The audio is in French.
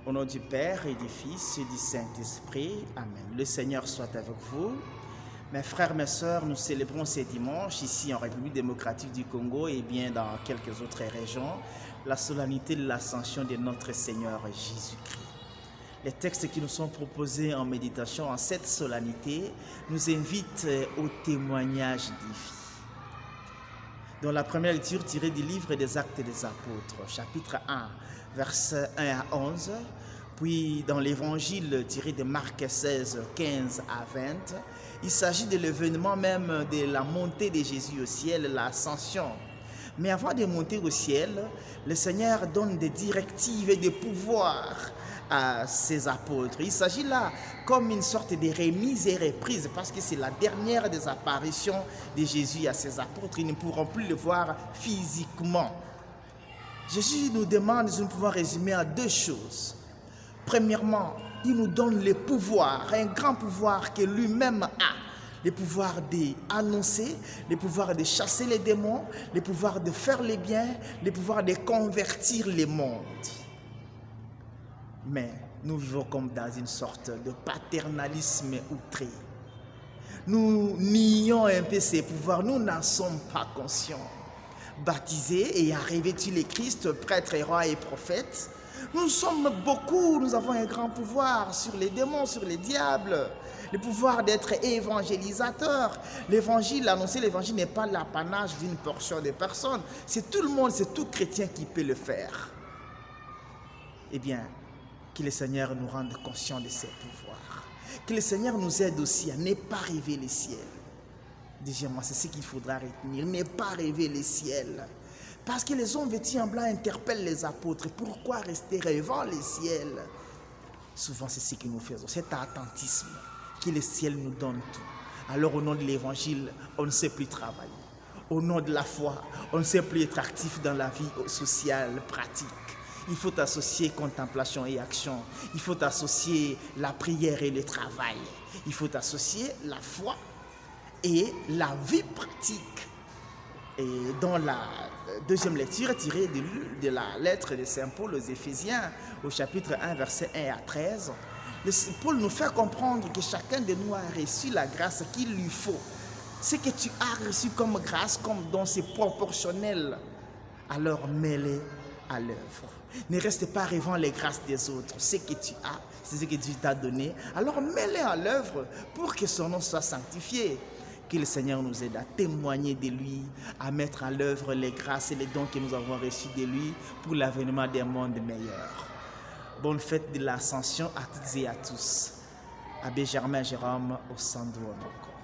Au nom du Père et du Fils et du Saint-Esprit. Amen. Le Seigneur soit avec vous. Mes frères, mes sœurs, nous célébrons ce dimanche ici en République démocratique du Congo et bien dans quelques autres régions la solennité de l'ascension de notre Seigneur Jésus-Christ. Les textes qui nous sont proposés en méditation en cette solennité nous invitent au témoignage des vies. Dans la première lecture tirée du livre des Actes des Apôtres, chapitre 1, versets 1 à 11, puis dans l'évangile tiré de Marc 16, 15 à 20, il s'agit de l'événement même de la montée de Jésus au ciel, l'ascension. Mais avant de monter au ciel, le Seigneur donne des directives et des pouvoirs à ses apôtres. Il s'agit là comme une sorte de remise et reprise parce que c'est la dernière des apparitions de Jésus à ses apôtres. Ils ne pourront plus le voir physiquement. Jésus nous demande, nous pouvons résumer à deux choses. Premièrement, il nous donne le pouvoir, un grand pouvoir que lui-même a. Le pouvoir d'annoncer, le pouvoir de chasser les démons, le pouvoir de faire le bien, le pouvoir de convertir le monde. Mais nous vivons comme dans une sorte de paternalisme outré. Nous nions un peu ces pouvoirs, nous n'en sommes pas conscients. Baptisés et revêtus le Christ, prêtre, roi et prophète, nous sommes beaucoup, nous avons un grand pouvoir sur les démons, sur les diables, le pouvoir d'être évangélisateur. L'évangile, annoncer l'évangile n'est pas l'apanage d'une portion de personnes, c'est tout le monde, c'est tout chrétien qui peut le faire. Eh bien, que le Seigneur nous rende conscients de ses pouvoirs. Que le Seigneur nous aide aussi à ne pas rêver le ciel. Deuxièmement, c'est ce qu'il faudra retenir, ne pas rêver le ciel. Parce que les hommes vêtus en blanc interpellent les apôtres. Pourquoi rester rêvant le ciel? Souvent, c'est ce que nous faisons, cet attentisme, que le ciel nous donne tout. Alors, au nom de l'évangile, on ne sait plus travailler. Au nom de la foi, on ne sait plus être actif dans la vie sociale, pratique. Il faut associer contemplation et action. Il faut associer la prière et le travail. Il faut associer la foi et la vie pratique. Et dans la deuxième lecture tirée de la lettre de Saint Paul aux Éphésiens, au chapitre 1, versets 1 à 13, Paul nous fait comprendre que chacun de nous a reçu la grâce qu'il lui faut. Ce que tu as reçu comme grâce, comme don, c'est proportionnel. Alors mets-les à l'œuvre. Ne reste pas rêvant les grâces des autres. Ce que tu as, c'est ce que Dieu t'a donné. Alors mets-les à l'œuvre pour que son nom soit sanctifié. Que le Seigneur nous aide à témoigner de lui, à mettre à l'œuvre les grâces et les dons que nous avons reçus de lui pour l'avènement d'un monde meilleur. Bonne fête de l'Ascension à toutes et à tous. Abbé Germain Jérôme au Sandro Moko.